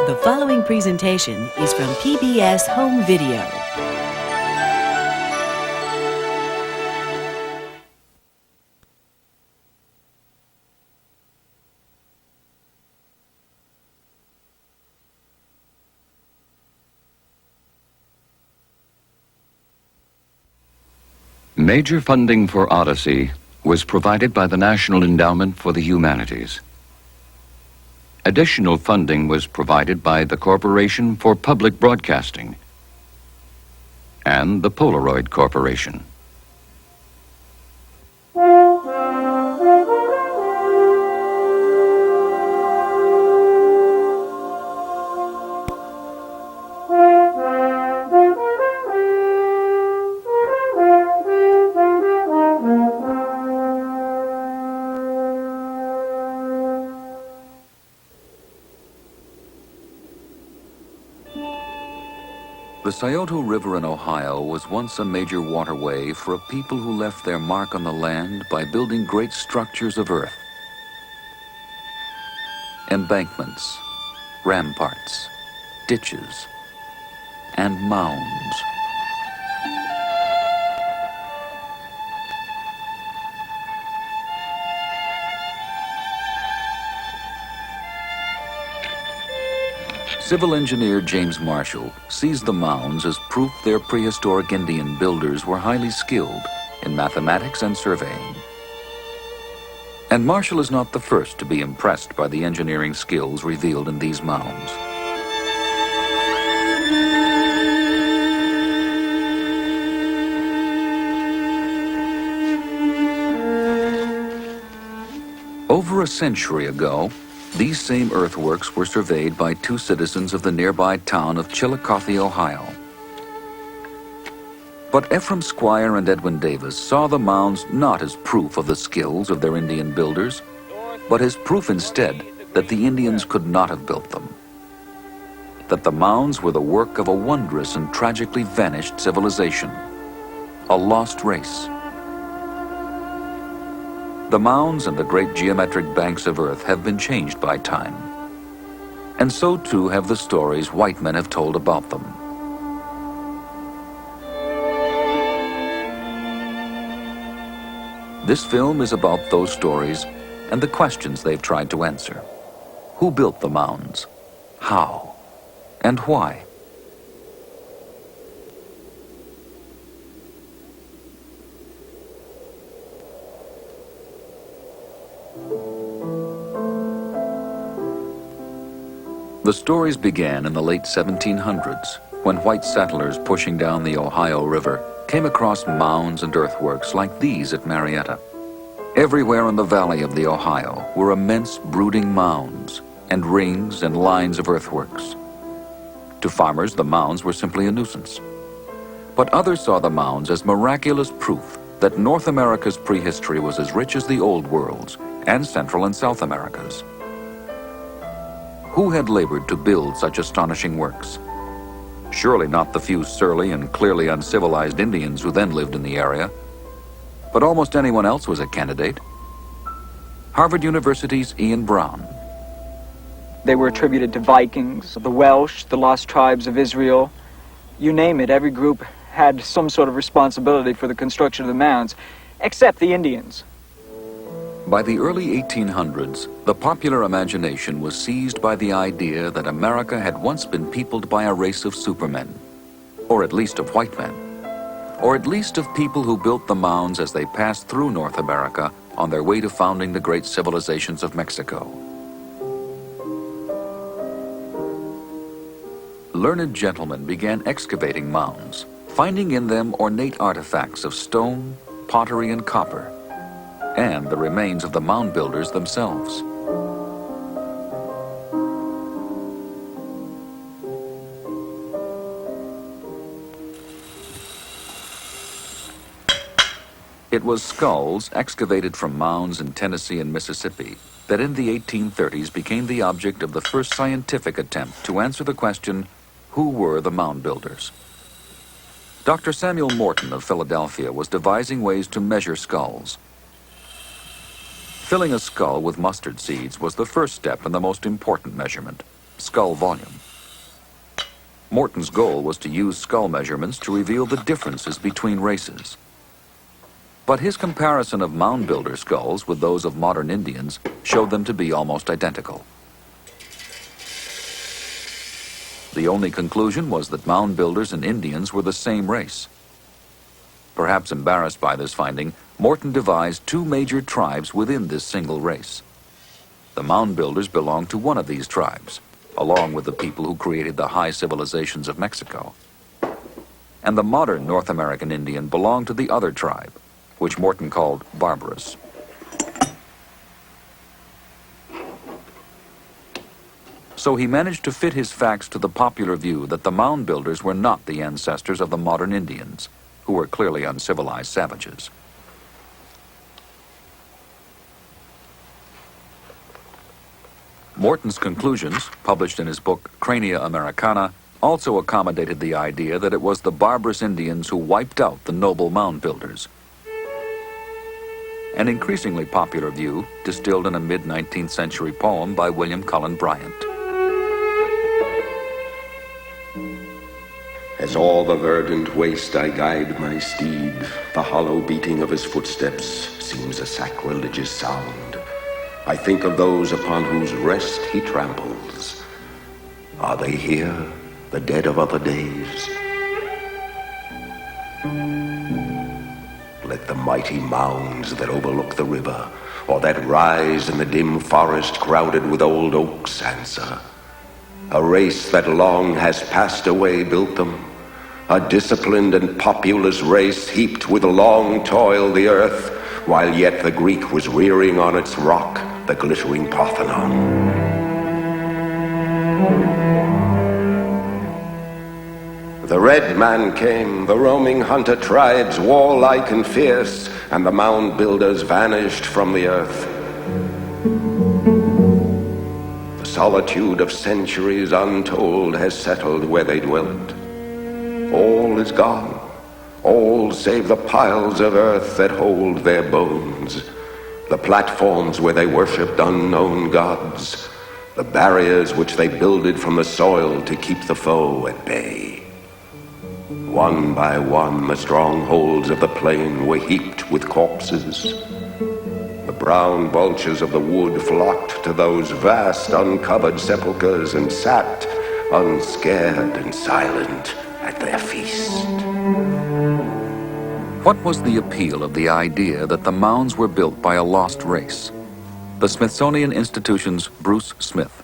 The following presentation is from PBS Home Video. Major funding for Odyssey was provided by the National Endowment for the Humanities. Additional funding was provided by the Corporation for Public Broadcasting and the Polaroid Corporation. The Scioto River in Ohio was once a major waterway for a people who left their mark on the land by building great structures of earth. Embankments, ramparts, ditches, and mounds. Civil engineer James Marshall sees the mounds as proof their prehistoric Indian builders were highly skilled in mathematics and surveying. And Marshall is not the first to be impressed by the engineering skills revealed in these mounds. Over a century ago, these same earthworks were surveyed by two citizens of the nearby town of Chillicothe, Ohio. But Ephraim Squire and Edwin Davis saw the mounds not as proof of the skills of their Indian builders, but as proof instead that the Indians could not have built them. That the mounds were the work of a wondrous and tragically vanished civilization, a lost race. The mounds and the great geometric banks of earth have been changed by time. And so too have the stories white men have told about them. This film is about those stories and the questions they've tried to answer. Who built the mounds? How? And why? The stories began in the late 1700s, when white settlers pushing down the Ohio River came across mounds and earthworks like these at Marietta. Everywhere in the valley of the Ohio were immense brooding mounds and rings and lines of earthworks. To farmers, the mounds were simply a nuisance. But others saw the mounds as miraculous proof that North America's prehistory was as rich as the Old World's and Central and South America's. Who had labored to build such astonishing works? Surely not the few surly and clearly uncivilized Indians who then lived in the area. But almost anyone else was a candidate. Harvard University's Ian Brown. They were attributed to Vikings, the Welsh, the lost tribes of Israel. You name it, every group had some sort of responsibility for the construction of the mounds, except the Indians. By the early 1800s, the popular imagination was seized by the idea that America had once been peopled by a race of supermen, or at least of white men, or at least of people who built the mounds as they passed through North America on their way to founding the great civilizations of Mexico. Learned gentlemen began excavating mounds, finding in them ornate artifacts of stone, pottery, and copper, and the remains of the mound builders themselves. It was skulls excavated from mounds in Tennessee and Mississippi that in the 1830s became the object of the first scientific attempt to answer the question, who were the mound builders? Dr. Samuel Morton of Philadelphia was devising ways to measure skulls. Filling a skull with mustard seeds was the first step and the most important measurement. skull volume. Morton's goal was to use skull measurements to reveal the differences between races. But his comparison of mound builder skulls with those of modern Indians showed them to be almost identical. The only conclusion was that mound builders and Indians were the same race. Perhaps embarrassed by this finding, Morton devised two major tribes within this single race. The mound builders belonged to one of these tribes, along with the people who created the high civilizations of Mexico. And the modern North American Indian belonged to the other tribe, which Morton called barbarous. So he managed to fit his facts to the popular view that the mound builders were not the ancestors of the modern Indians, who were clearly uncivilized savages. Morton's conclusions, published in his book Crania Americana, also accommodated the idea that it was the barbarous Indians who wiped out the noble mound builders. An increasingly popular view distilled in a mid-19th century poem by William Cullen Bryant. As all the verdant waste I guide my steed, the hollow beating of his footsteps seems a sacrilegious sound. I think of those upon whose rest he tramples. Are they here, the dead of other days? Let the mighty mounds that overlook the river, or that rise in the dim forest crowded with old oaks, answer. A race that long has passed away built them, a disciplined and populous race heaped with long toil the earth, while yet the Greek was rearing on its rock the glittering Parthenon. The red man came, the roaming hunter tribes, warlike and fierce, and the mound builders vanished from the earth. The solitude of centuries untold has settled where they dwelt. All is gone, all save the piles of earth that hold their bones, the platforms where they worshipped unknown gods, the barriers which they builded from the soil to keep the foe at bay. One by one, the strongholds of the plain were heaped with corpses. The brown vultures of the wood flocked to those vast uncovered sepulchres and sat, unscared and silent, at their feast. What was the appeal of the idea that the mounds were built by a lost race? The Smithsonian Institution's Bruce Smith.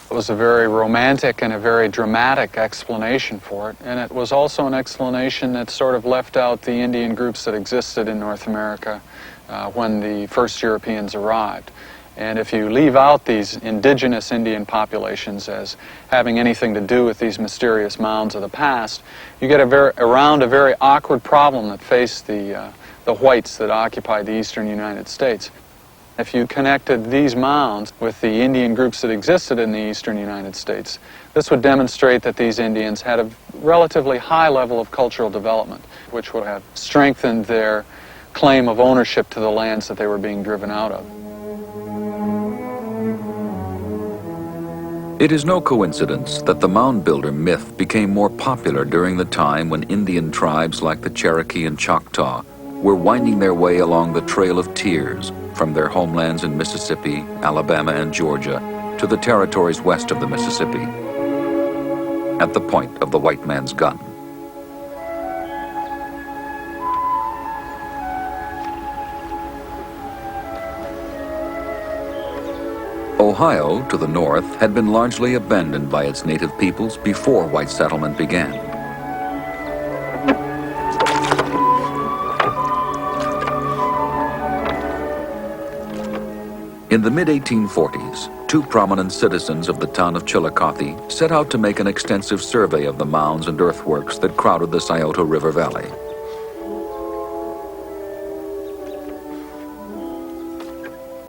It was a very romantic and a very dramatic explanation for it, and it was also an explanation that sort of left out the Indian groups that existed in North America when the first Europeans arrived. And if you leave out these indigenous Indian populations as having anything to do with these mysterious mounds of the past, you get around a very awkward problem that faced the whites that occupied the eastern United States. If you connected these mounds with the Indian groups that existed in the eastern United States, this would demonstrate that these Indians had a relatively high level of cultural development, which would have strengthened their claim of ownership to the lands that they were being driven out of. It is no coincidence that the mound builder myth became more popular during the time when Indian tribes like the Cherokee and Choctaw were winding their way along the Trail of Tears from their homelands in Mississippi, Alabama, and Georgia to the territories west of the Mississippi, at the point of the white man's gun. Ohio, to the north, had been largely abandoned by its native peoples before white settlement began. In the mid-1840s, two prominent citizens of the town of Chillicothe set out to make an extensive survey of the mounds and earthworks that crowded the Scioto River Valley.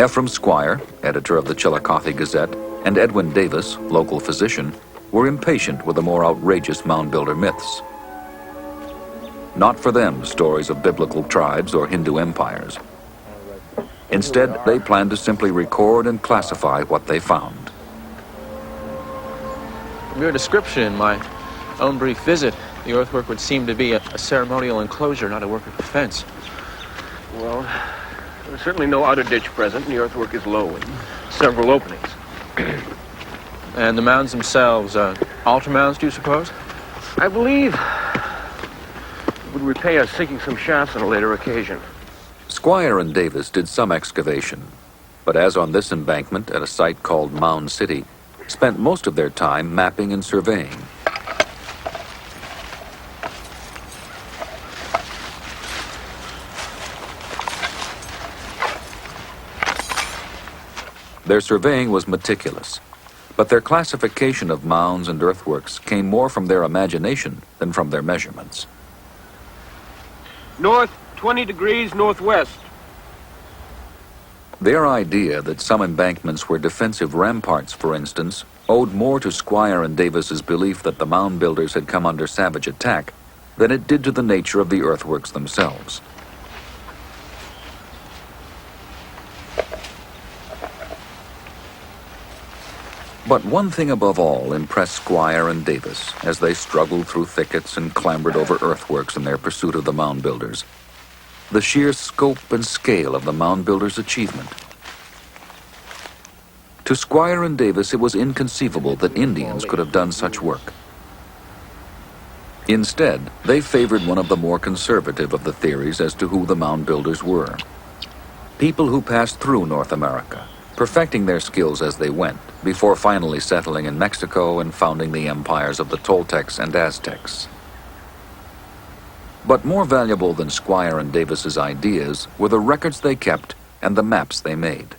Ephraim Squire, editor of the Chillicothe Gazette, and Edwin Davis, local physician, were impatient with the more outrageous mound builder myths. Not for them stories of biblical tribes or Hindu empires. Instead, they planned to simply record and classify what they found. From your description in my own brief visit, the earthwork would seem to be a ceremonial enclosure, not a work of defense. Well, there's certainly no outer ditch present, and the earthwork is low with several openings. And the mounds themselves, altar mounds, do you suppose? I believe it would repay us sinking some shafts on a later occasion. Squire and Davis did some excavation, but as on this embankment at a site called Mound City, spent most of their time mapping and surveying. Their surveying was meticulous, but their classification of mounds and earthworks came more from their imagination than from their measurements. North, 20 degrees northwest. Their idea that some embankments were defensive ramparts, for instance, owed more to Squire and Davis's belief that the mound builders had come under savage attack than it did to the nature of the earthworks themselves. But one thing above all impressed Squire and Davis as they struggled through thickets and clambered over earthworks in their pursuit of the mound builders: the sheer scope and scale of the mound builders' achievement. To Squire and Davis, it was inconceivable that Indians could have done such work. Instead, they favored one of the more conservative of the theories as to who the mound builders were. People who passed through North America, perfecting their skills as they went, before finally settling in Mexico and founding the empires of the Toltecs and Aztecs. But more valuable than Squire and Davis's ideas were the records they kept and the maps they made.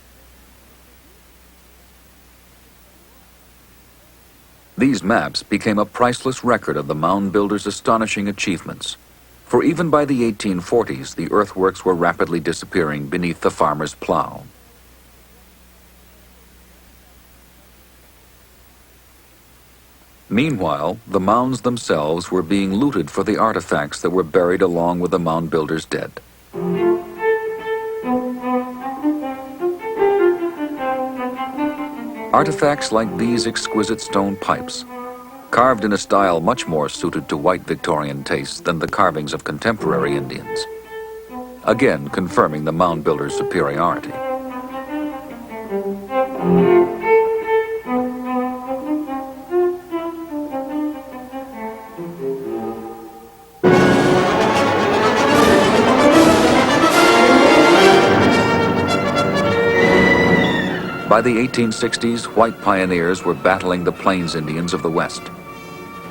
These maps became a priceless record of the mound builders' astonishing achievements, for even by the 1840s, the earthworks were rapidly disappearing beneath the farmer's plow. Meanwhile, the mounds themselves were being looted for the artifacts that were buried along with the mound builders' dead. Artifacts like these exquisite stone pipes, carved in a style much more suited to white Victorian tastes than the carvings of contemporary Indians, again confirming the mound builders' superiority. By the 1860s, white pioneers were battling the Plains Indians of the West.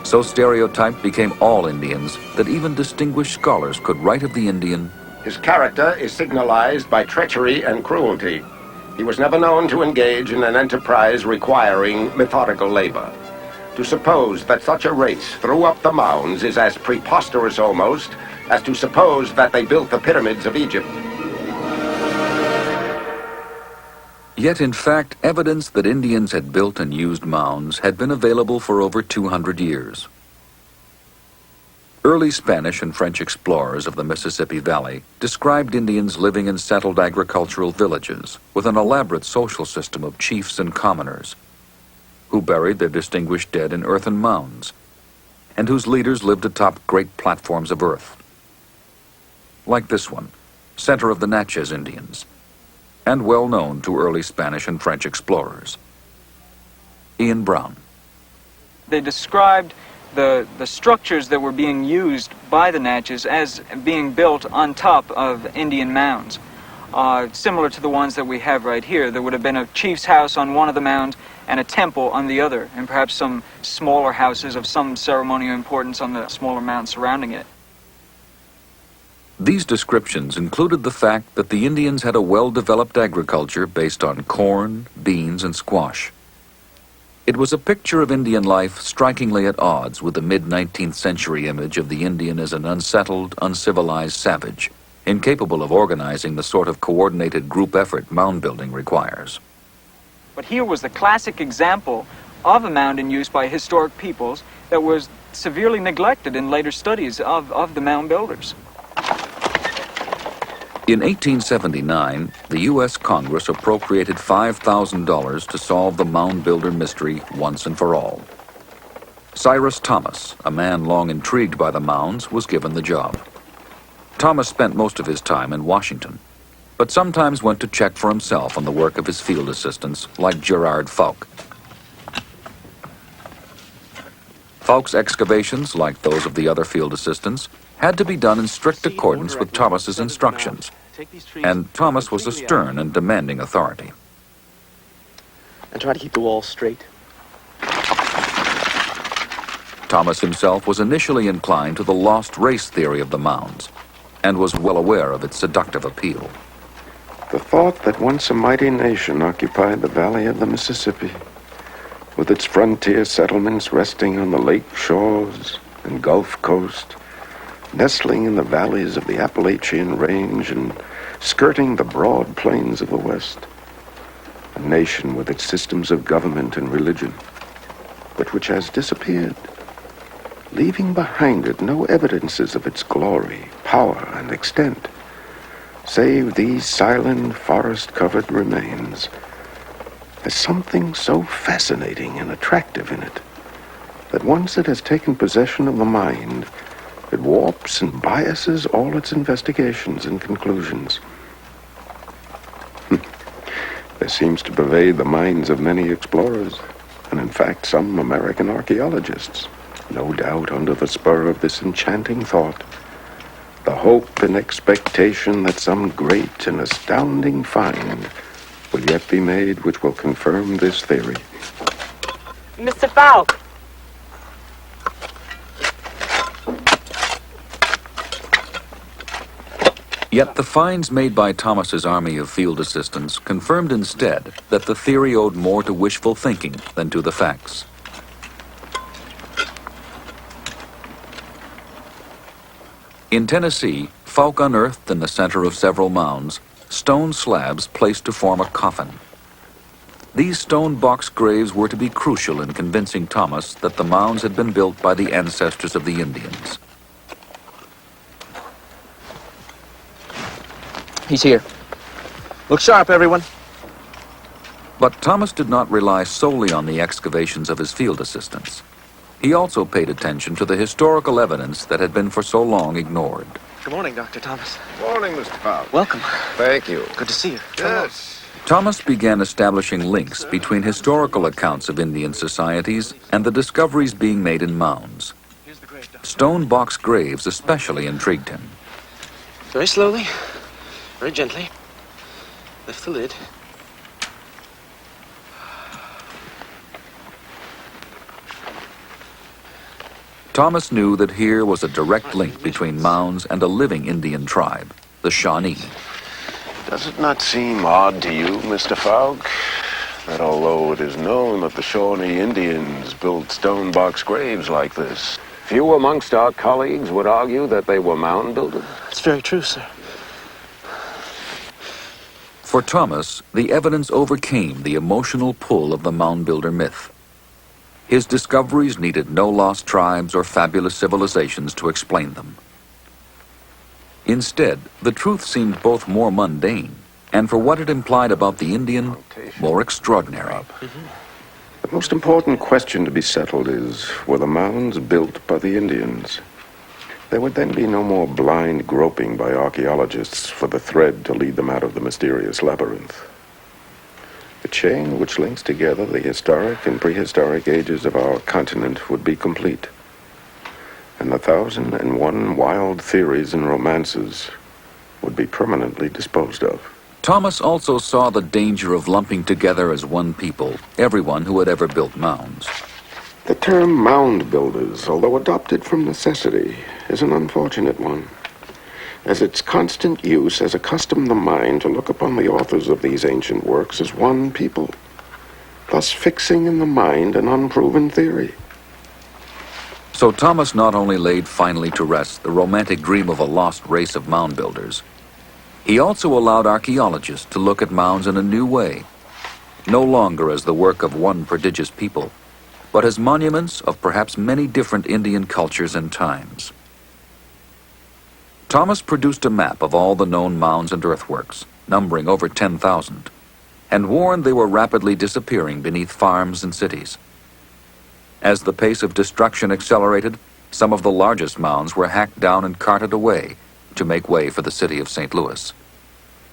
So stereotyped became all Indians that even distinguished scholars could write of the Indian, His character is signalized by treachery and cruelty. He was never known to engage in an enterprise requiring methodical labor. To suppose that such a race threw up the mounds is as preposterous almost as to suppose that they built the pyramids of Egypt. Yet in fact, evidence that Indians had built and used mounds had been available for over 200 years. Early Spanish and French explorers of the Mississippi Valley described Indians living in settled agricultural villages with an elaborate social system of chiefs and commoners, who buried their distinguished dead in earthen mounds, and whose leaders lived atop great platforms of earth. Like this one, center of the Natchez Indians, and well known to early Spanish and French explorers. Ian Brown. They described the structures that were being used by the Natchez as being built on top of Indian mounds, similar to the ones that we have right here. There would have been a chief's house on one of the mounds and a temple on the other, and perhaps some smaller houses of some ceremonial importance on the smaller mounds surrounding it. These descriptions included the fact that the Indians had a well-developed agriculture based on corn, beans, and squash. It was a picture of Indian life strikingly at odds with the mid-19th century image of the Indian as an unsettled, uncivilized savage, incapable of organizing the sort of coordinated group effort mound building requires. But here was the classic example of a mound in use by historic peoples that was severely neglected in later studies of the mound builders. In 1879, the U.S. Congress appropriated $5,000 to solve the mound builder mystery once and for all. Cyrus Thomas, a man long intrigued by the mounds, was given the job. Thomas spent most of his time in Washington, but sometimes went to check for himself on the work of his field assistants like Gerard Fouque. Fouque's excavations, like those of the other field assistants, had to be done in strict accordance with Thomas's instructions, and Thomas was a stern and demanding authority. And try to keep the walls straight. Thomas himself was initially inclined to the lost race theory of the mounds, and was well aware of its seductive appeal. The thought that once a mighty nation occupied the valley of the Mississippi, with its frontier settlements resting on the lake shores and Gulf Coast, nestling in the valleys of the Appalachian Range and skirting the broad plains of the West. A nation with its systems of government and religion, but which has disappeared, leaving behind it no evidences of its glory, power, and extent, save these silent, forest-covered remains. There's something so fascinating and attractive in it that once it has taken possession of the mind, it warps and biases all its investigations and conclusions. There seems to pervade the minds of many explorers, and in fact some American archaeologists, no doubt under the spur of this enchanting thought, the hope and expectation that some great and astounding find will yet be made which will confirm this theory. Mr. Fouque! Yet the finds made by Thomas's army of field assistants confirmed instead that the theory owed more to wishful thinking than to the facts. In Tennessee, Fouque unearthed in the center of several mounds stone slabs placed to form a coffin. These stone box graves were to be crucial in convincing Thomas that the mounds had been built by the ancestors of the Indians. He's here. Look sharp, everyone. But Thomas did not rely solely on the excavations of his field assistants. He also paid attention to the historical evidence that had been for so long ignored. Good morning, Dr. Thomas. Morning, Mr. Fouque. Welcome. Thank you. Good to see you. Yes. Thomas began establishing links between historical accounts of Indian societies and the discoveries being made in mounds. Stone box graves especially intrigued him. Very slowly, very gently. Lift the lid. Thomas knew that here was a direct link between mounds and a living Indian tribe, the Shawnee. Does it not seem odd to you, Mr. Fouque, that although it is known that the Shawnee Indians built stone box graves like this, few amongst our colleagues would argue that they were mound builders? It's very true, sir. For Thomas, the evidence overcame the emotional pull of the mound builder myth. His discoveries needed no lost tribes or fabulous civilizations to explain them. Instead, the truth seemed both more mundane, and for what it implied about the Indian, more extraordinary. The most important question to be settled is, were the mounds built by the Indians? There would then be no more blind groping by archaeologists for the thread to lead them out of the mysterious labyrinth. The chain which links together the historic and prehistoric ages of our continent would be complete, and the 1,001 wild theories and romances would be permanently disposed of. Thomas also saw the danger of lumping together as one people everyone who had ever built mounds. The term mound builders, although adopted from necessity, is an unfortunate one, as its constant use has accustomed the mind to look upon the authors of these ancient works as one people, thus fixing in the mind an unproven theory. So Thomas not only laid finally to rest the romantic dream of a lost race of mound builders, he also allowed archaeologists to look at mounds in a new way, no longer as the work of one prodigious people, but as monuments of perhaps many different Indian cultures and times. Thomas produced a map of all the known mounds and earthworks, numbering over 10,000, and warned they were rapidly disappearing beneath farms and cities. As the pace of destruction accelerated, some of the largest mounds were hacked down and carted away to make way for the city of St. Louis.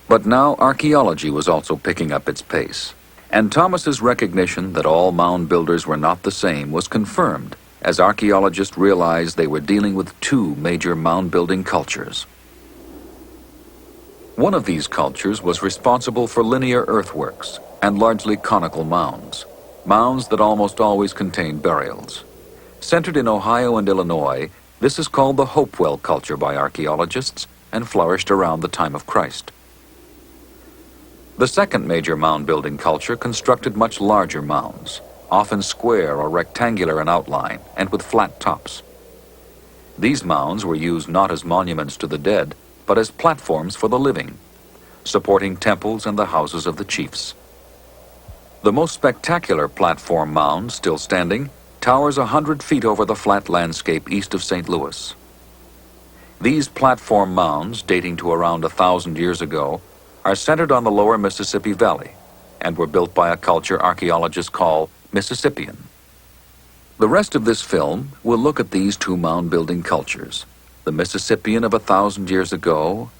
But now archaeology was also picking up its pace, and Thomas's recognition that all mound builders were not the same was confirmed as archaeologists realized they were dealing with two major mound-building cultures. One of these cultures was responsible for linear earthworks and largely conical mounds, mounds that almost always contained burials. Centered in Ohio and Illinois, this is called the Hopewell culture by archaeologists and flourished around the time of Christ. The second major mound-building culture constructed much larger mounds, often square or rectangular in outline and with flat tops. These mounds were used not as monuments to the dead, but as platforms for the living, supporting temples and the houses of the chiefs. The most spectacular platform mound still standing towers 100 feet over the flat landscape east of St. Louis. These platform mounds, dating to around 1,000 years ago, are centered on the lower Mississippi Valley and were built by a culture archaeologists call Mississippian. The rest of this film will look at these two mound-building cultures, the Mississippian of 1,000 years ago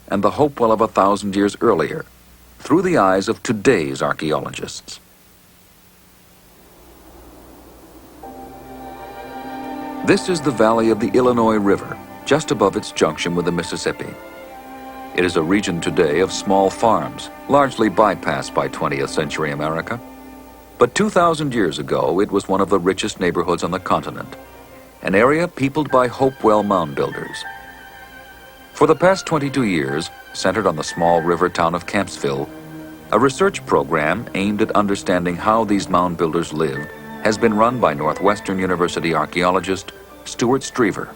and the Hopewell of 1,000 years earlier, through the eyes of today's archaeologists. This is the valley of the Illinois River, just above its junction with the Mississippi. It is a region today of small farms, largely bypassed by 20th century America. But 2,000 years ago, it was one of the richest neighborhoods on the continent, an area peopled by Hopewell mound builders. For the past 22 years, centered on the small river town of Campsville, a research program aimed at understanding how these mound builders lived has been run by Northwestern University archaeologist Stuart Strever.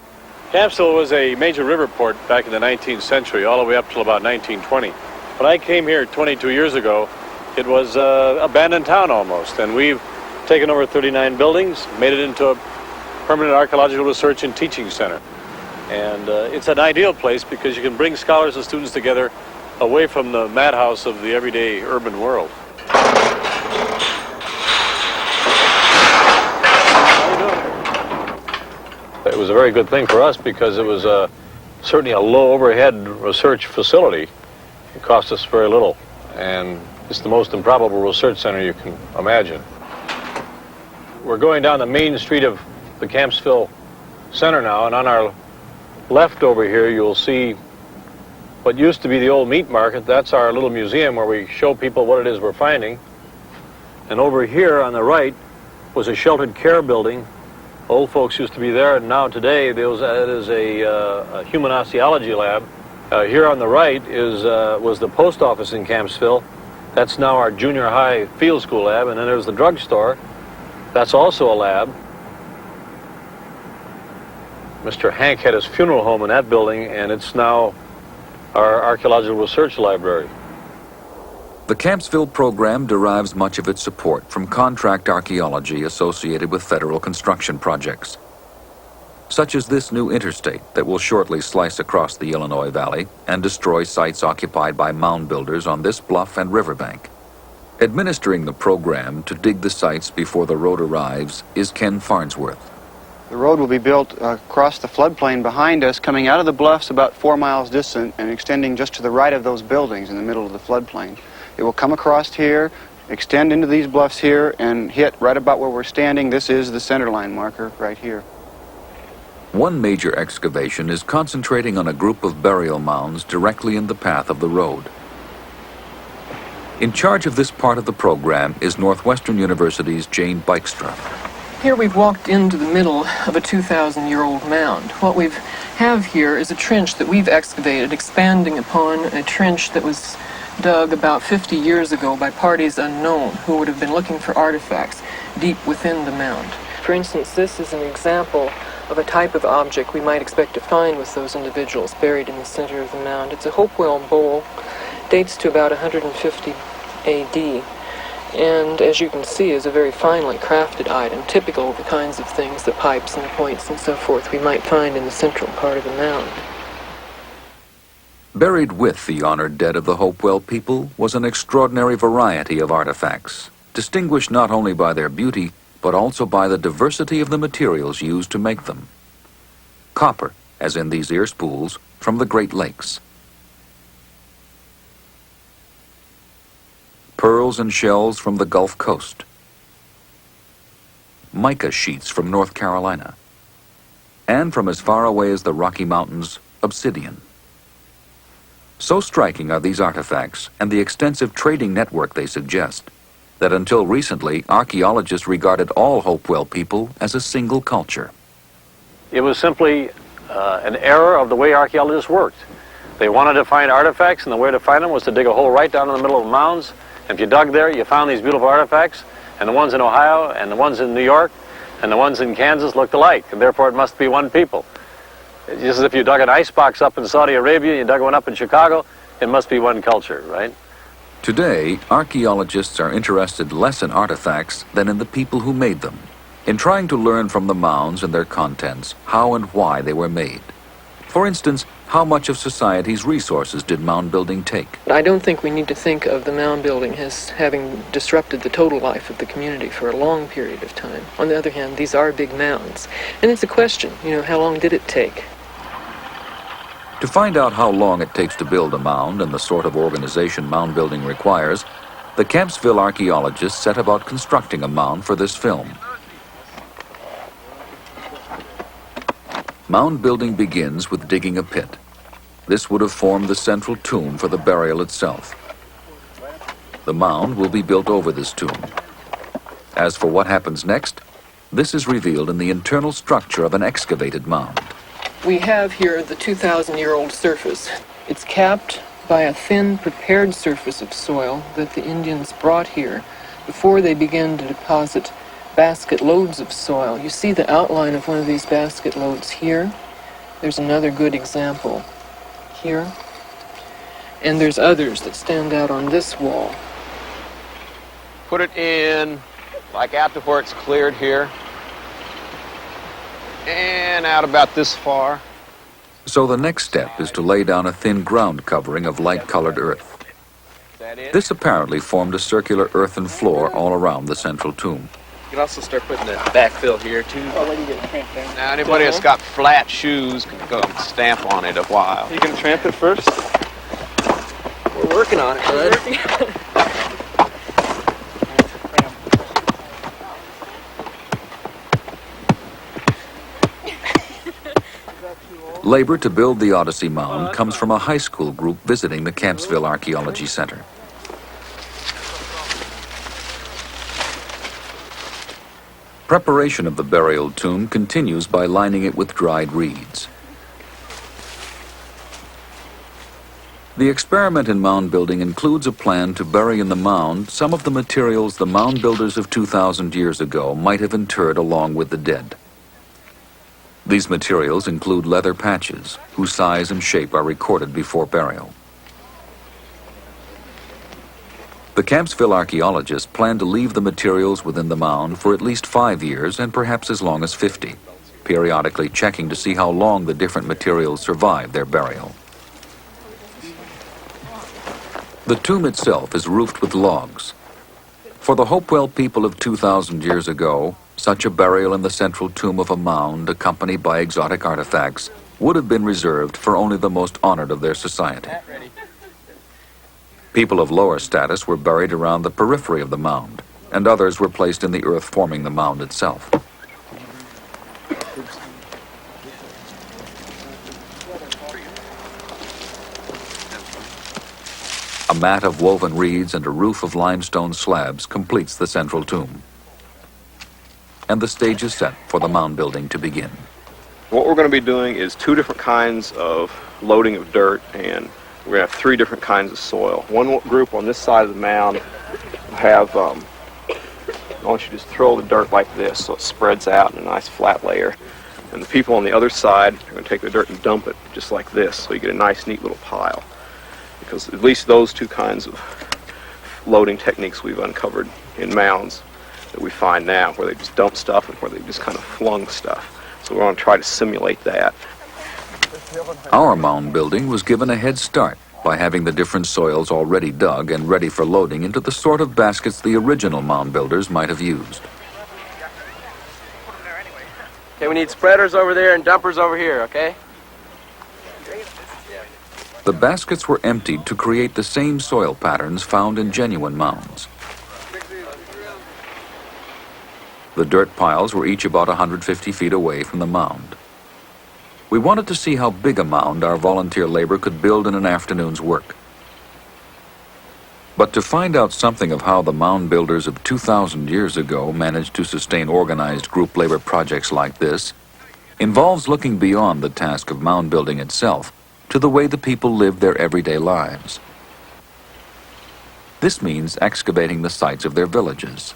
Campsville was a major river port back in the 19th century, all the way up till about 1920. When I came here 22 years ago, it was an abandoned town almost, and we've taken over 39 buildings, made it into a permanent archaeological research and teaching center. And it's an ideal place because you can bring scholars and students together away from the madhouse of the everyday urban world. It was a very good thing for us because it was certainly a low overhead research facility. It cost us very little, and it's the most improbable research center you can imagine. We're going down the main street of the Campsville Center now, and on our left over here you'll see what used to be the old meat market. That's our little museum where we show people what it is we're finding. And over here on the right was a sheltered care building. Old folks used to be there, and now today it is a human osteology lab. Here on the right was the post office in Campsville. That's now our junior high field school lab, and then there's the drugstore. That's also a lab. Mr. Hank had his funeral home in that building, and it's now our archaeological research library. The Campsville program derives much of its support from contract archaeology associated with federal construction projects, such as this new interstate that will shortly slice across the Illinois Valley and destroy sites occupied by mound builders on this bluff and riverbank. Administering the program to dig the sites before the road arrives is Ken Farnsworth. The road will be built across the floodplain behind us, coming out of the bluffs about 4 miles distant and extending just to the right of those buildings in the middle of the floodplain. It will come across here, extend into these bluffs here, and hit right about where we're standing. This is the centerline marker right here. One major excavation is concentrating on a group of burial mounds directly in the path of the road. In charge of this part of the program is Northwestern University's Jane Bykestra. Here we've walked into the middle of a 2,000-year-old mound. What we have here is a trench that we've excavated, expanding upon a trench that was dug about 50 years ago by parties unknown who would have been looking for artifacts deep within the mound. For instance, this is an example of a type of object we might expect to find with those individuals buried in the center of the mound. It's a Hopewell bowl, dates to about 150 AD, and as you can see is a very finely crafted item, typical of the kinds of things, the pipes and the points and so forth, we might find in the central part of the mound. Buried with the honored dead of the Hopewell people was an extraordinary variety of artifacts, distinguished not only by their beauty, but also by the diversity of the materials used to make them. Copper, as in these ear spools, from the Great Lakes. Pearls and shells from the Gulf Coast. Mica sheets from North Carolina. And from as far away as the Rocky Mountains, obsidian. So striking are these artifacts and the extensive trading network they suggest that until recently, archaeologists regarded all Hopewell people as a single culture. It was simply an error of the way archaeologists worked. They wanted to find artifacts, and the way to find them was to dig a hole right down in the middle of the mounds. And if you dug there, you found these beautiful artifacts, and the ones in Ohio, and the ones in New York, and the ones in Kansas looked alike, and therefore it must be one people. Just as if you dug an icebox up in Saudi Arabia, you dug one up in Chicago, it must be one culture, right? Today, archaeologists are interested less in artifacts than in the people who made them, in trying to learn from the mounds and their contents how and why they were made. For instance, how much of society's resources did mound building take? I don't think we need to think of the mound building as having disrupted the total life of the community for a long period of time. On the other hand, these are big mounds. And it's a question, how long did it take? To find out how long it takes to build a mound and the sort of organization mound building requires, the Campsville archaeologists set about constructing a mound for this film. Mound building begins with digging a pit. This would have formed the central tomb for the burial itself. The mound will be built over this tomb. As for what happens next, this is revealed in the internal structure of an excavated mound. We have here the 2,000-year-old surface. It's capped by a thin, prepared surface of soil that the Indians brought here before they began to deposit basket loads of soil. You see the outline of one of these basket loads here. There's another good example here. And there's others that stand out on this wall. Put it in, like out to where it's cleared here. And out about this far. So the next step is to lay down a thin ground covering of light-colored earth. This apparently formed a circular earthen floor all around the central tomb. You can also start putting the backfill here too. Oh, where do you get tramp there? Now anybody that's got flat shoes can go and stamp on it a while. You can tramp it first? We're working on it, bud. Labor to build the Odyssey Mound comes from a high school group visiting the Campsville Archaeology Center. Preparation of the burial tomb continues by lining it with dried reeds. The experiment in mound building includes a plan to bury in the mound some of the materials the mound builders of 2,000 years ago might have interred along with the dead. These materials include leather patches, whose size and shape are recorded before burial. The Campsville archaeologists plan to leave the materials within the mound for at least 5 years and perhaps as long as 50, periodically checking to see how long the different materials survive their burial. The tomb itself is roofed with logs. For the Hopewell people of 2,000 years ago, such a burial in the central tomb of a mound accompanied by exotic artifacts would have been reserved for only the most honored of their society. People of lower status were buried around the periphery of the mound, and others were placed in the earth forming the mound itself. A mat of woven reeds and a roof of limestone slabs completes the central tomb. And the stage is set for the mound building to begin. What we're going to be doing is 2 different kinds of loading of dirt, and we're going to have 3 different kinds of soil. One group on this side of the mound will have, I want you to just throw the dirt like this so it spreads out in a nice flat layer. And the people on the other side are going to take the dirt and dump it just like this, so you get a nice, neat little pile. Because at least those 2 kinds of loading techniques we've uncovered in mounds that we find now, where they just dump stuff and where they just kind of flung stuff. So we're going to try to simulate that. Our mound building was given a head start by having the different soils already dug and ready for loading into the sort of baskets the original mound builders might have used. Okay, we need spreaders over there and dumpers over here, okay? The baskets were emptied to create the same soil patterns found in genuine mounds. The dirt piles were each about 150 feet away from the mound. We wanted to see how big a mound our volunteer labor could build in an afternoon's work. But to find out something of how the mound builders of 2,000 years ago managed to sustain organized group labor projects like this involves looking beyond the task of mound building itself to the way the people lived their everyday lives. This means excavating the sites of their villages.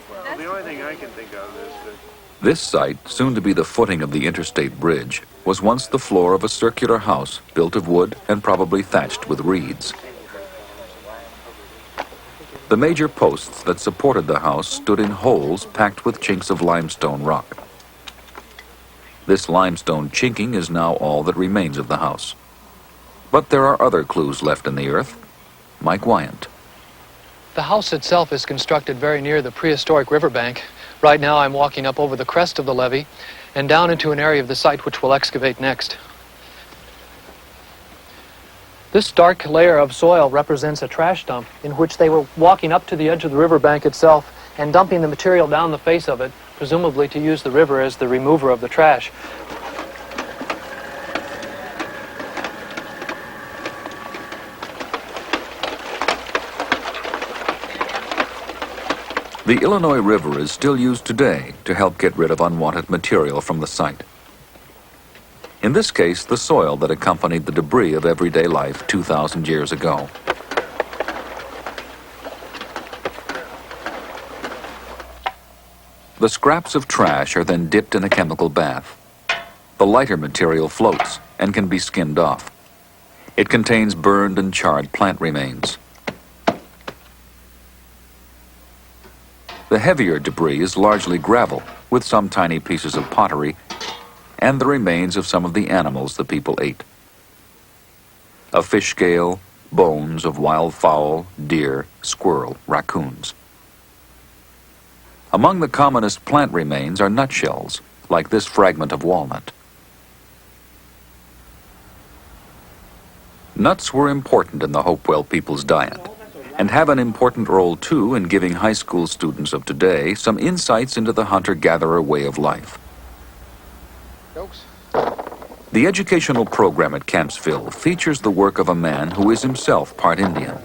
Well, the only thing I can think of is that This site, soon to be the footing of the interstate bridge, was once the floor of a circular house built of wood and probably thatched with reeds. The major posts that supported the house stood in holes packed with chinks of limestone rock. This limestone chinking is now all that remains of the house. But there are other clues left in the earth. Mike Wyant. The house itself is constructed very near the prehistoric riverbank. Right now I'm walking up over the crest of the levee and down into an area of the site which we'll excavate next. This dark layer of soil represents a trash dump in which they were walking up to the edge of the riverbank itself and dumping the material down the face of it, presumably to use the river as the remover of the trash. The Illinois River is still used today to help get rid of unwanted material from the site. In this case, the soil that accompanied the debris of everyday life 2,000 years ago. The scraps of trash are then dipped in a chemical bath. The lighter material floats and can be skinned off. It contains burned and charred plant remains. The heavier debris is largely gravel, with some tiny pieces of pottery and the remains of some of the animals the people ate. A fish scale, bones of wild fowl, deer, squirrel, raccoons. Among the commonest plant remains are nutshells, like this fragment of walnut. Nuts were important in the Hopewell people's diet, and have an important role too in giving high school students of today some insights into the hunter-gatherer way of life. The educational program at Campsville features the work of a man who is himself part Indian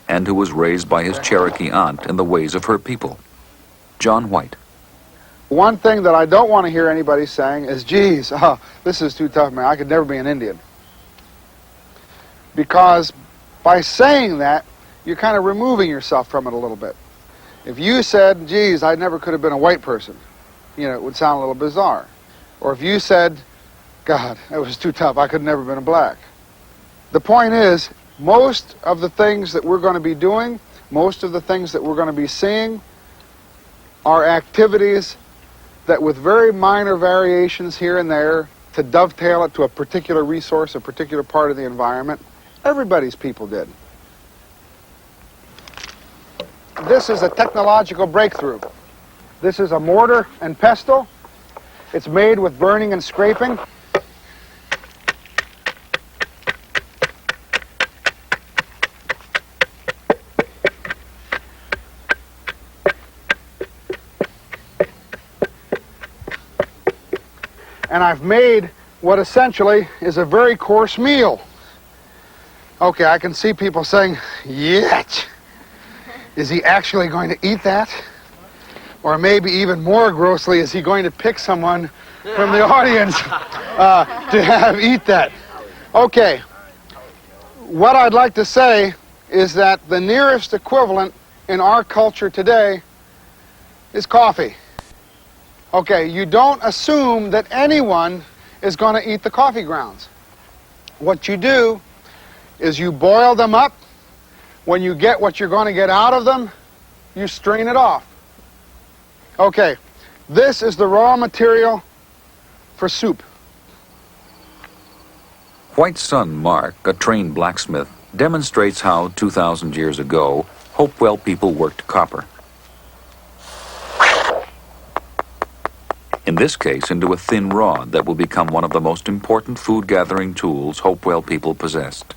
and who was raised by his Cherokee aunt in the ways of her people. John White. One thing that I don't want to hear anybody saying is, geez, this is too tough, man. I could never be an Indian. Because by saying that, you're kind of removing yourself from it a little bit. If you said, geez, I never could have been a white person, it would sound a little bizarre. Or if you said, God, that was too tough, I could have never been a black. The point is, most of the things that we're going to be doing, most of the things that we're going to be seeing are activities that with very minor variations here and there to dovetail it to a particular resource, a particular part of the environment, everybody's people did. This is a technological breakthrough. This is a mortar and pestle. It's made with burning and scraping. And I've made what essentially is a very coarse meal. Okay, I can see people saying, yet, is he actually going to eat that? Or maybe even more grossly, is he going to pick someone from the audience to have eat that? Okay, what I'd like to say is that the nearest equivalent in our culture today is coffee. Okay, you don't assume that anyone is going to eat the coffee grounds. What you do is you boil them up. When you get what you're going to get out of them, you strain it off. Okay, this is the raw material for soup. White's son, Mark, a trained blacksmith, demonstrates how, 2,000 years ago, Hopewell people worked copper. this case into a thin rod that will become one of the most important food-gathering tools Hopewell people possessed.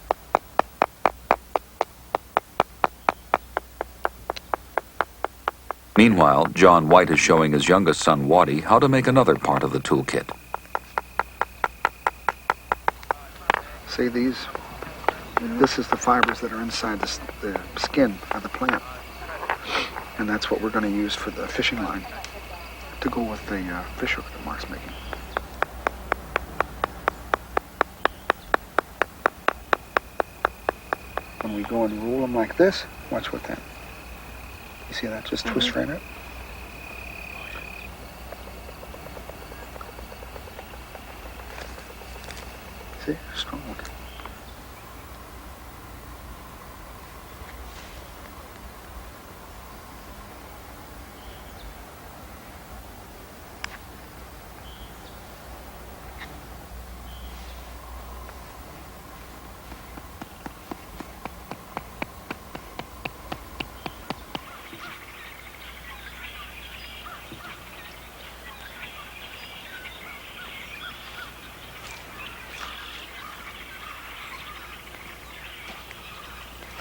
Meanwhile, John White is showing his youngest son, Waddy, how to make another part of the toolkit. See these? This is the fibers that are inside the skin of the plant. And that's what we're going to use for the fishing line to go with the fish hook that Mark's making. When we go and roll them like this, watch what that. You see that? Just twist right up. See? Strong.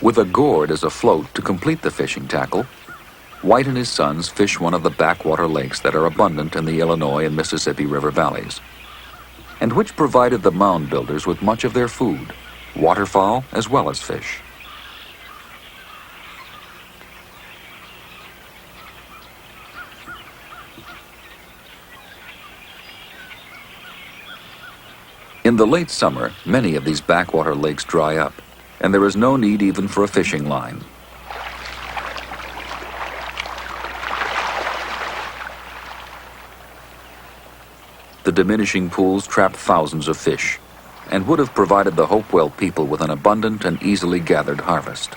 With a gourd as a float to complete the fishing tackle, White and his sons fish one of the backwater lakes that are abundant in the Illinois and Mississippi River valleys, and which provided the mound builders with much of their food, waterfowl as well as fish. In the late summer, many of these backwater lakes dry up, and there is no need even for a fishing line. The diminishing pools trap thousands of fish, and would have provided the Hopewell people with an abundant and easily gathered harvest.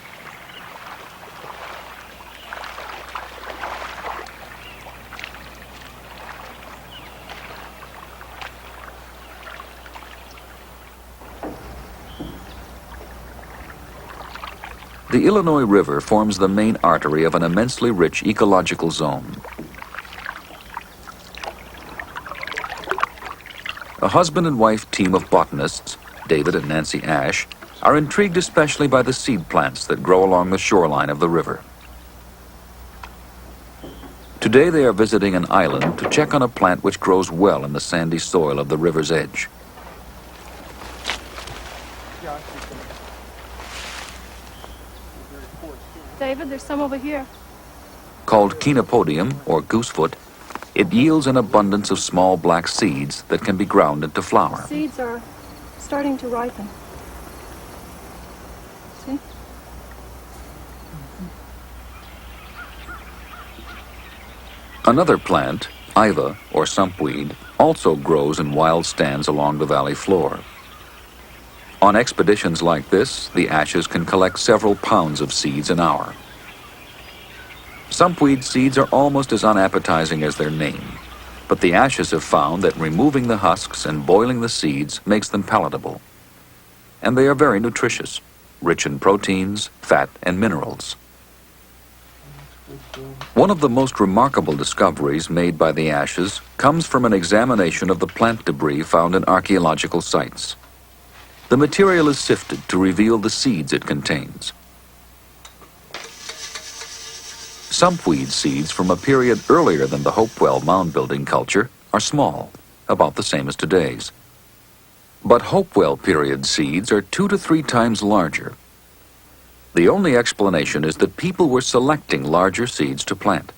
The Illinois River forms the main artery of an immensely rich ecological zone. A husband and wife team of botanists, David and Nancy Ash, are intrigued especially by the seed plants that grow along the shoreline of the river. Today they are visiting an island to check on a plant which grows well in the sandy soil of the river's edge. David, there's some over here. Called Chenopodium, or goosefoot, it yields an abundance of small black seeds that can be ground into flour. Seeds are starting to ripen. See? Another plant, iva, or sumpweed, also grows in wild stands along the valley floor. On expeditions like this, the Ashes can collect several pounds of seeds an hour. Sumpweed seeds are almost as unappetizing as their name, but the Ashes have found that removing the husks and boiling the seeds makes them palatable. And they are very nutritious, rich in proteins, fat, and minerals. One of the most remarkable discoveries made by the Ashes comes from an examination of the plant debris found in archaeological sites. The material is sifted to reveal the seeds it contains. Sumpweed seeds from a period earlier than the Hopewell mound building culture are small, about the same as today's. But Hopewell period seeds are 2 to 3 times larger. The only explanation is that people were selecting larger seeds to plant.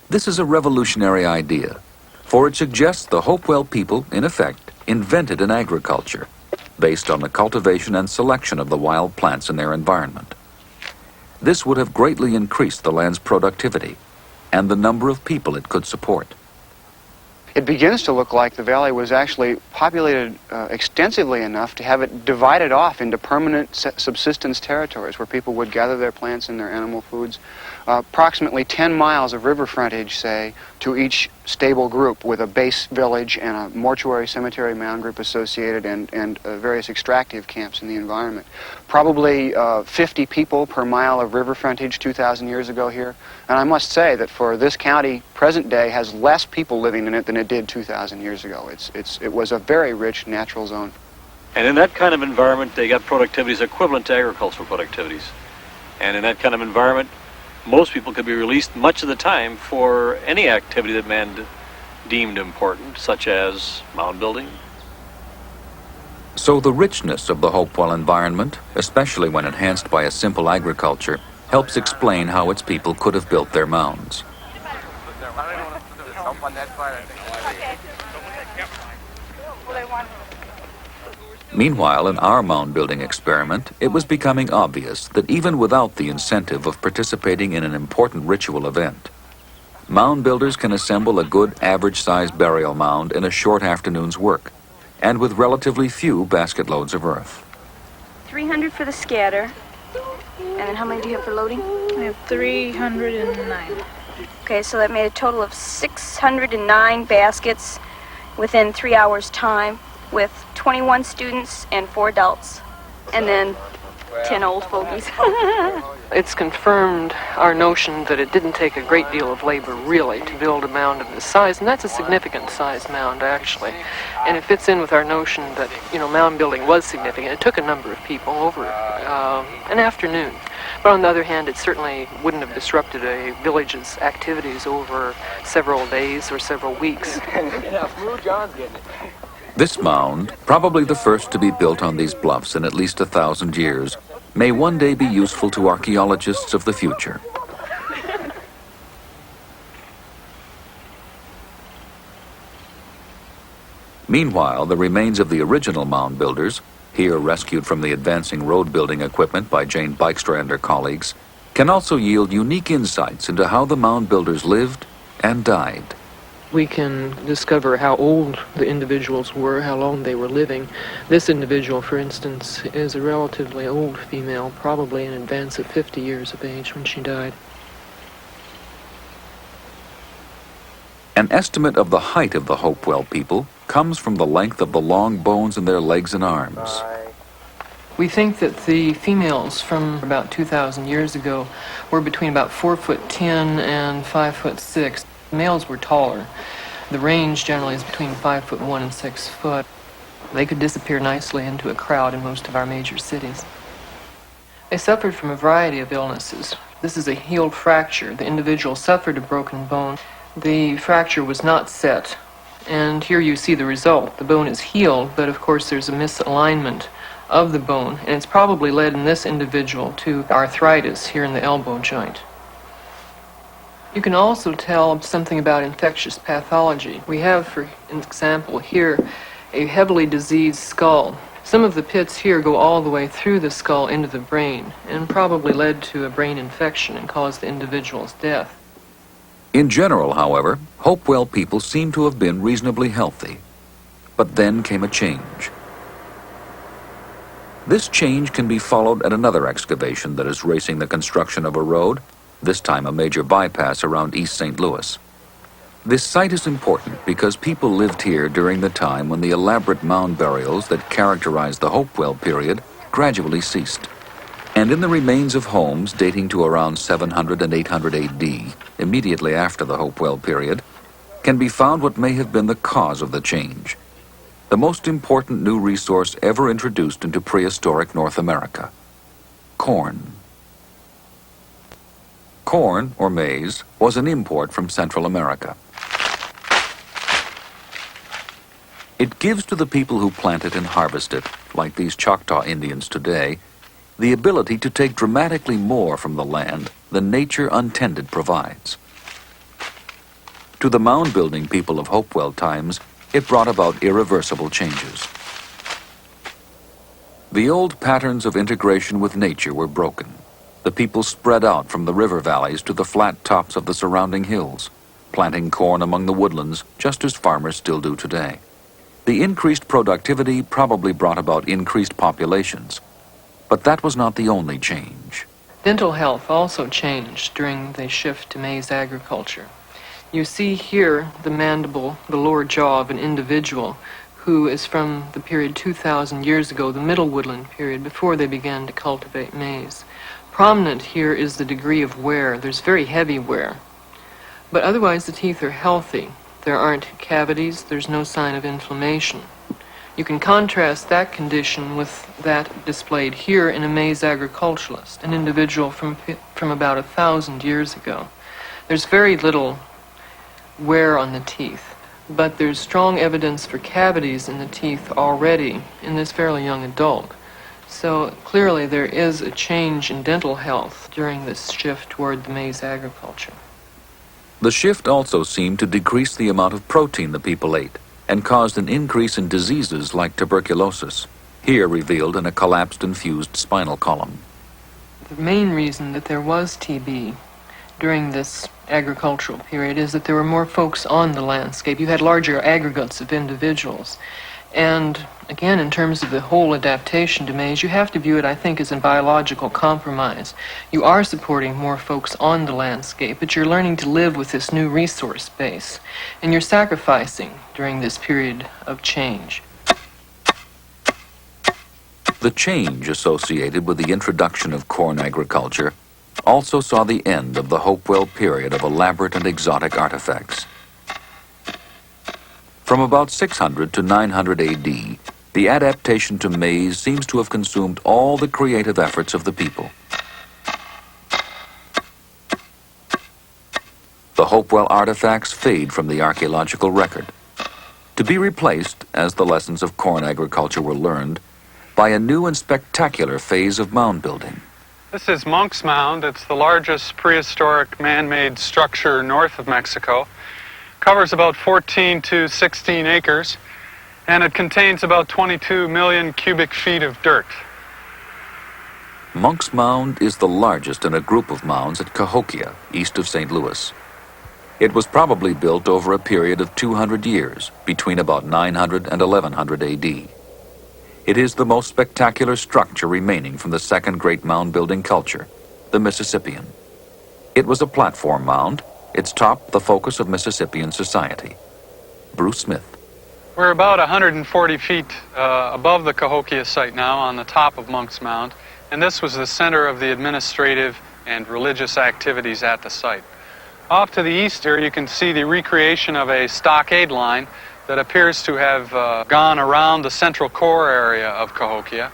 This is a revolutionary idea, for it suggests the Hopewell people, in effect, invented an agriculture based on the cultivation and selection of the wild plants in their environment. This would have greatly increased the land's productivity and the number of people it could support. It begins to look like the valley was actually populated extensively enough to have it divided off into permanent subsistence territories where people would gather their plants and their animal foods approximately 10 miles of river frontage, say, to each stable group, with a base village and a mortuary, cemetery, mound group associated, and various extractive camps in the environment. Probably 50 people per mile of river frontage 2,000 years ago here. And I must say that for this county, present day, has less people living in it than it did 2,000 years ago. It was a very rich natural zone. And in that kind of environment, they got productivities equivalent to agricultural productivities. And in that kind of environment, most people could be released much of the time for any activity that man deemed important, such as mound building. So the richness of the Hopewell environment, especially when enhanced by a simple agriculture, helps explain how its people could have built their mounds. Meanwhile, in our mound building experiment, it was becoming obvious that even without the incentive of participating in an important ritual event, mound builders can assemble a good average-sized burial mound in a short afternoon's work, and with relatively few basket loads of earth. 300 for the scatter. And then how many do you have for loading? I have 309. Okay, so that made a total of 609 baskets within 3 hours' time, with 21 students and 4 adults, and then 10 old fogies. It's confirmed our notion that it didn't take a great deal of labor, really, to build a mound of this size, and that's a significant size mound, actually. And it fits in with our notion that, mound building was significant. It took a number of people over an afternoon. But on the other hand, it certainly wouldn't have disrupted a village's activities over several days or several weeks. This mound, probably the first to be built on these bluffs in at least 1,000 years, may one day be useful to archaeologists of the future. Meanwhile, the remains of the original mound builders, here rescued from the advancing road building equipment by Jane Dykstra and her colleagues, can also yield unique insights into how the mound builders lived and died. We can discover how old the individuals were, how long they were living. This individual, for instance, is a relatively old female, probably in advance of 50 years of age when she died. An estimate of the height of the Hopewell people comes from the length of the long bones in their legs and arms. We think that the females from about 2,000 years ago were between about 4'10" and 5'6". Males were taller. The range generally is between 5'1" and 6 foot. They could disappear nicely into a crowd in most of our major cities. They suffered from a variety of illnesses. This is a healed fracture. The individual suffered a broken bone. The fracture was not set, and here you see the result. The bone is healed, but of course there's a misalignment of the bone, and it's probably led in this individual to arthritis here in the elbow joint. You can also tell something about infectious pathology. We have, for example, here a heavily diseased skull. Some of the pits here go all the way through the skull into the brain, and probably led to a brain infection and caused the individual's death. In general, however, Hopewell people seem to have been reasonably healthy. But then came a change. This change can be followed at another excavation that is racing the construction of a road, this time a major bypass around East St. Louis. This site is important because people lived here during the time when the elaborate mound burials that characterized the Hopewell period gradually ceased. And in the remains of homes dating to around 700 and 800 AD, immediately after the Hopewell period, can be found what may have been the cause of the change. The most important new resource ever introduced into prehistoric North America: corn. Corn, or maize, was an import from Central America. It gives to the people who plant it and harvest it, like these Choctaw Indians today, the ability to take dramatically more from the land than nature untended provides. To the mound-building people of Hopewell times, it brought about irreversible changes. The old patterns of integration with nature were broken. The people spread out from the river valleys to the flat tops of the surrounding hills, planting corn among the woodlands just as farmers still do today. The increased productivity probably brought about increased populations, but that was not the only change. Dental health also changed during the shift to maize agriculture. You see here the mandible, the lower jaw of an individual who is from the period 2,000 years ago, the Middle Woodland period, before they began to cultivate maize. Prominent here is the degree of wear. There's very heavy wear. But otherwise the teeth are healthy. There aren't cavities, there's no sign of inflammation. You can contrast that condition with that displayed here in a maize agriculturalist, an individual from about 1,000 years ago. There's very little wear on the teeth, but there's strong evidence for cavities in the teeth already in this fairly young adult. So clearly there is a change in dental health during this shift toward the maize agriculture. The shift also seemed to decrease the amount of protein the people ate and caused an increase in diseases like tuberculosis, here revealed in a collapsed and fused spinal column. The main reason that there was TB during this agricultural period is that there were more folks on the landscape. You had larger aggregates of individuals. And again, in terms of the whole adaptation to maize, you have to view it, I think, as a biological compromise. You are supporting more folks on the landscape, but you're learning to live with this new resource base. And you're sacrificing during this period of change. The change associated with the introduction of corn agriculture also saw the end of the Hopewell period of elaborate and exotic artifacts. From about 600 to 900 AD, the adaptation to maize seems to have consumed all the creative efforts of the people. The Hopewell artifacts fade from the archaeological record, to be replaced, as the lessons of corn agriculture were learned, by a new and spectacular phase of mound building. This is Monk's Mound. It's the largest prehistoric man-made structure north of Mexico. Covers about 14 to 16 acres, and it contains about 22 million cubic feet of dirt. Monk's Mound is the largest in a group of mounds at Cahokia, east of St. Louis. It was probably built over a period of 200 years, between about 900 and 1100 AD. It is the most spectacular structure remaining from the second great mound-building culture, the Mississippian. It was a platform mound, its top the focus of Mississippian society. Bruce Smith. We're about 140 feet above the Cahokia site now on the top of Monk's Mound, and this was the center of the administrative and religious activities at the site. Off to the east here you can see the recreation of a stockade line that appears to have gone around the central core area of Cahokia.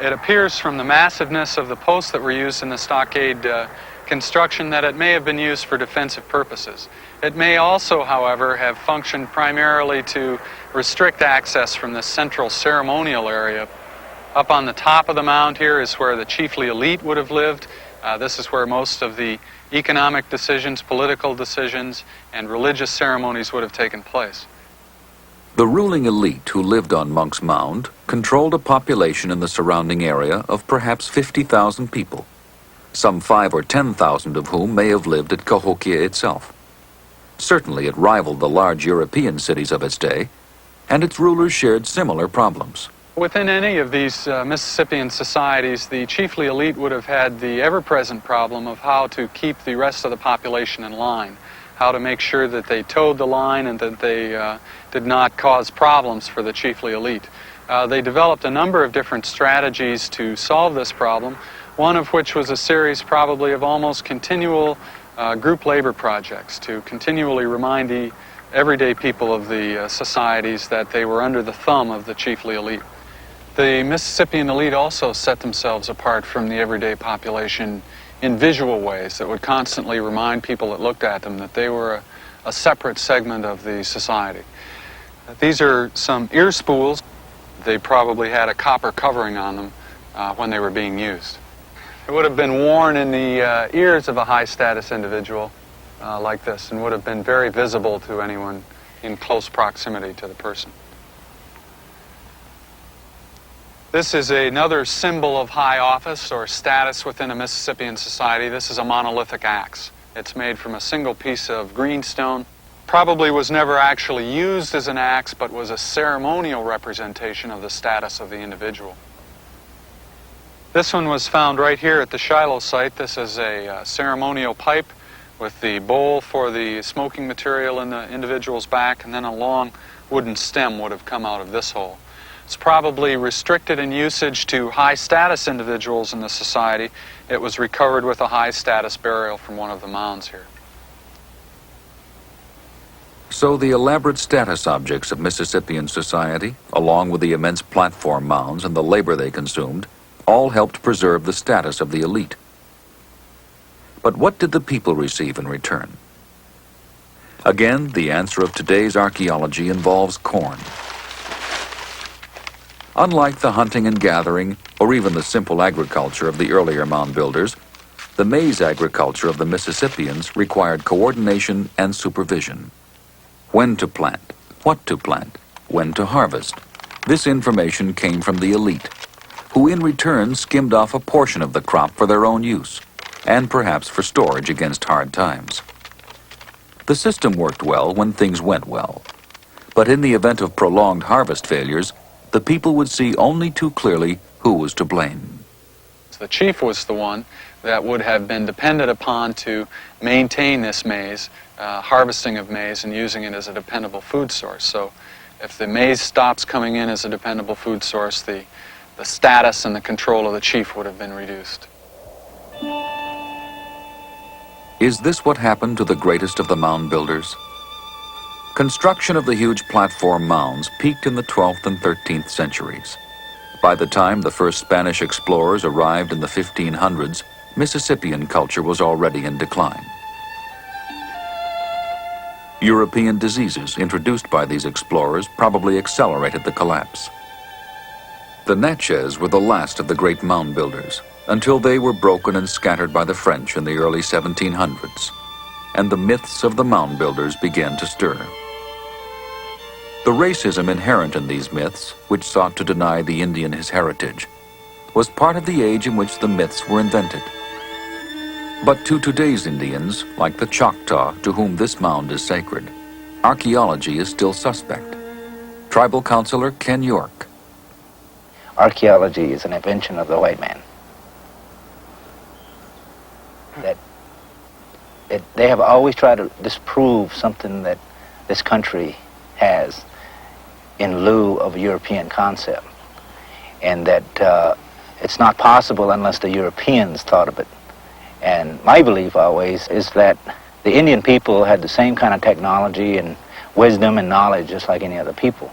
It appears from the massiveness of the posts that were used in the stockade construction that it may have been used for defensive purposes. It may also, however, have functioned primarily to restrict access from the central ceremonial area. Up on the top of the mound here is where the chiefly elite would have lived. This is where most of the economic decisions, political decisions, and religious ceremonies would have taken place. The ruling elite who lived on Monk's Mound controlled a population in the surrounding area of perhaps 50,000 people, some 5,000 or 10,000 of whom may have lived at Cahokia itself. Certainly it rivaled the large European cities of its day, and its rulers shared similar problems. Within any of these Mississippian societies, the chiefly elite would have had the ever-present problem of how to keep the rest of the population in line, how to make sure that they towed the line and that they did not cause problems for the chiefly elite. They developed a number of different strategies to solve this problem, one of which was a series probably of almost continual group labor projects to continually remind the everyday people of the societies that they were under the thumb of the chiefly elite. The Mississippian elite also set themselves apart from the everyday population in visual ways that would constantly remind people that looked at them that they were a separate segment of the society. These are some ear spools. They probably had a copper covering on them when they were being used. It would have been worn in the ears of a high-status individual like this and would have been very visible to anyone in close proximity to the person. This is another symbol of high office or status within a Mississippian society. This is a monolithic axe. It's made from a single piece of greenstone. Probably was never actually used as an axe, but was a ceremonial representation of the status of the individual. This one was found right here at the Shiloh site. This is a ceremonial pipe with the bowl for the smoking material in the individual's back, and then a long wooden stem would have come out of this hole. It's probably restricted in usage to high-status individuals in the society. It was recovered with a high-status burial from one of the mounds here. So the elaborate status objects of Mississippian society, along with the immense platform mounds and the labor they consumed, all helped preserve the status of the elite. But what did the people receive in return? Again, the answer of today's archaeology involves corn. Unlike the hunting and gathering, or even the simple agriculture of the earlier mound builders, the maize agriculture of the Mississippians required coordination and supervision. When to plant, what to plant, when to harvest. This information came from the elite, who in return skimmed off a portion of the crop for their own use, and perhaps for storage against hard times. The system worked well when things went well, but in the event of prolonged harvest failures, the people would see only too clearly who was to blame. The chief was the one that would have been depended upon to maintain this maize, harvesting of maize and using it as a dependable food source. So if the maize stops coming in as a dependable food source, the status and the control of the chief would have been reduced. Is this what happened to the greatest of the mound builders? Construction of the huge platform mounds peaked in the 12th and 13th centuries. By the time the first Spanish explorers arrived in the 1500s, Mississippian culture was already in decline. European diseases introduced by these explorers probably accelerated the collapse. The Natchez were the last of the great mound builders, until they were broken and scattered by the French in the early 1700s, and the myths of the mound builders began to stir. The racism inherent in these myths, which sought to deny the Indian his heritage, was part of the age in which the myths were invented. But to today's Indians, like the Choctaw to whom this mound is sacred, archaeology is still suspect. Tribal Councilor Ken York. Archaeology is an invention of the white man. They have always tried to disprove something that this country has in lieu of a European concept, and that it's not possible unless the Europeans thought of it. And my belief always is that the Indian people had the same kind of technology and wisdom and knowledge just like any other people.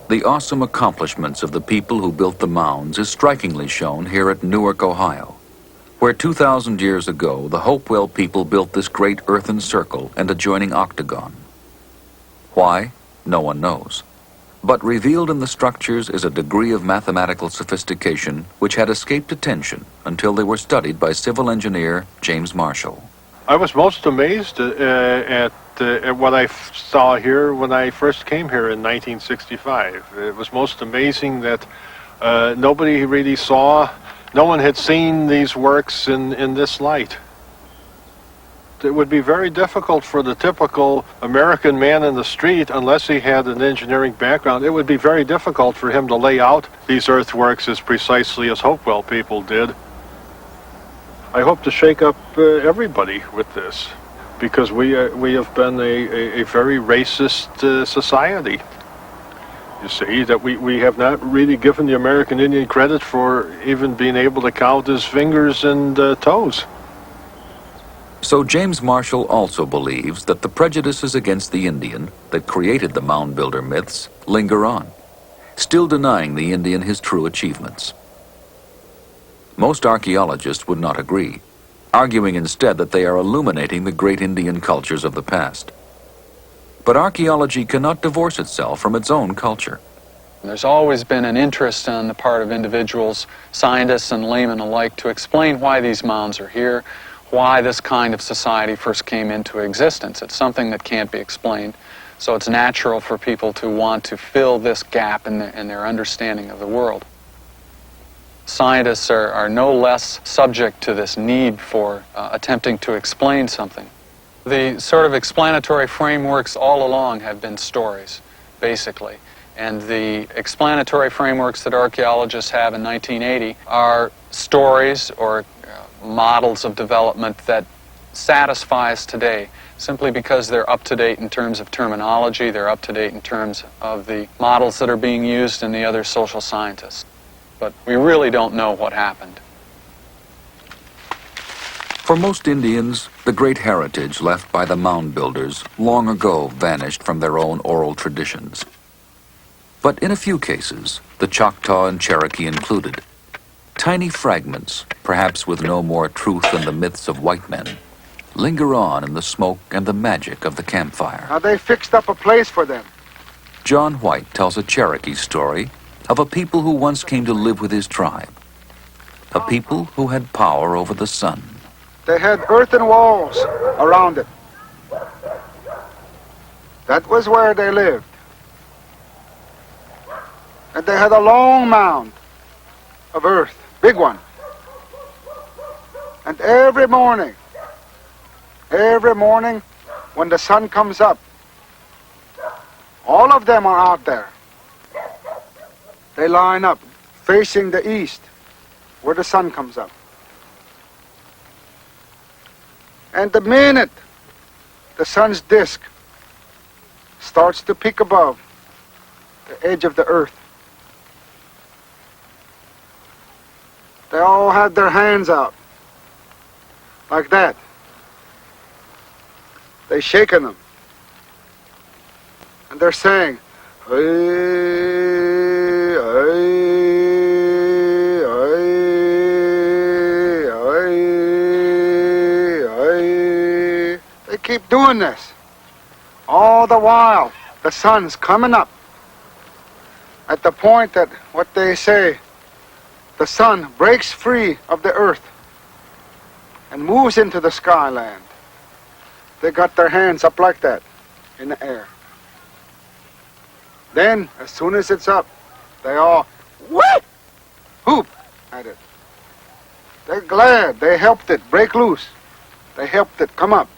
The awesome accomplishments of the people who built the mounds is strikingly shown here at Newark, Ohio, where 2,000 years ago the Hopewell people built this great earthen circle and adjoining octagon. Why? No one knows. But revealed in the structures is a degree of mathematical sophistication which had escaped attention until they were studied by civil engineer James Marshall. I was most amazed at what I saw here when I first came here in 1965. It was most amazing that nobody really saw, no one had seen these works in this light. It would be very difficult for the typical American man in the street, unless he had an engineering background, it would be very difficult for him to lay out these earthworks as precisely as Hopewell people did. I hope to shake up everybody with this, because we have been a very racist society. You see, that we have not really given the American Indian credit for even being able to count his fingers and toes. So James Marshall also believes that the prejudices against the Indian that created the mound builder myths linger on, still denying the Indian his true achievements. Most archaeologists would not agree, arguing instead that they are illuminating the great Indian cultures of the past. But archaeology cannot divorce itself from its own culture. There's always been an interest on the part of individuals, scientists and laymen alike, to explain why these mounds are here, why this kind of society first came into existence. It's something that can't be explained, so it's natural for people to want to fill this gap in their understanding of the world. Scientists are no less subject to this need for attempting to explain something. The sort of explanatory frameworks all along have been stories, basically. And the explanatory frameworks that archaeologists have in 1980 are stories or models of development that satisfy us today, simply because they're up to date in terms of terminology, they're up to date in terms of the models that are being used in the other social scientists. But we really don't know what happened. For most Indians, the great heritage left by the mound builders long ago vanished from their own oral traditions. But in a few cases, the Choctaw and Cherokee included, tiny fragments, perhaps with no more truth than the myths of white men, linger on in the smoke and the magic of the campfire. Now they fixed up a place for them. John White tells a Cherokee story of a people who once came to live with his tribe, a people who had power over the sun. They had earthen walls around it. That was where they lived. And they had a long mound of earth, big one. And every morning, when the sun comes up, all of them are out there. They line up, facing the east, where the sun comes up. And the minute the sun's disk starts to peek above the edge of the earth, they all had their hands out, like that. They shaking them. And they're saying, "Hey, hey, hey, hey, hey." They keep doing this. All the while, the sun's coming up. At the point that, what they say, the sun breaks free of the earth and moves into the skyland. They got their hands up like that in the air. Then, as soon as it's up, they all whoop at it. They're glad they helped it break loose. They helped it come up.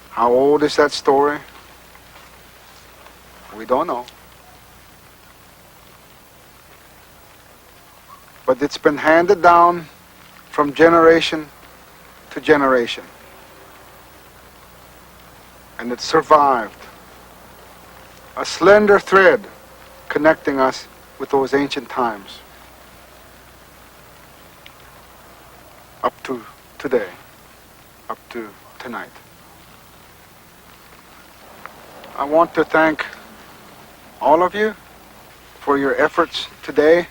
How old is that story? We don't know. But it's been handed down from generation to generation. And it survived. A slender thread connecting us with those ancient times. Up to today. Up to tonight. I want to thank all of you for your efforts today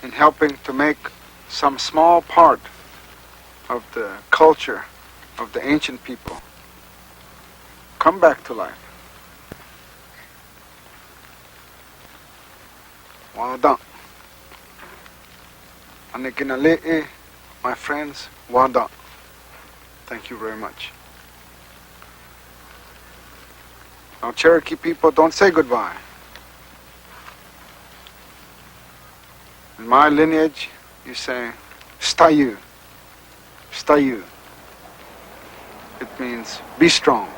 in helping to make some small part of the culture of the ancient people come back to life. Well done. Anikinali'i, my friends, well done. Thank you very much. Now, Cherokee people, don't say goodbye. In my lineage, you say, stayu, stayu. It means be strong.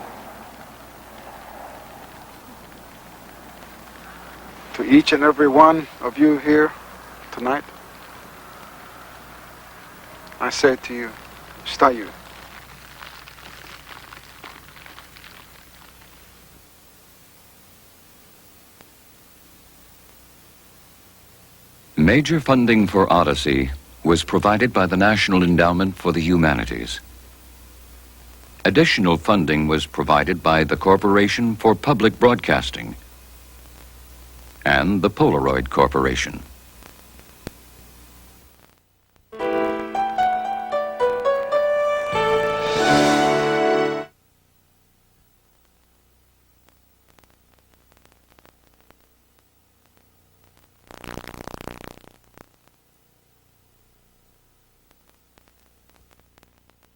To each and every one of you here tonight, I say to you, stayu. Major funding for Odyssey was provided by the National Endowment for the Humanities. Additional funding was provided by the Corporation for Public Broadcasting and the Polaroid Corporation.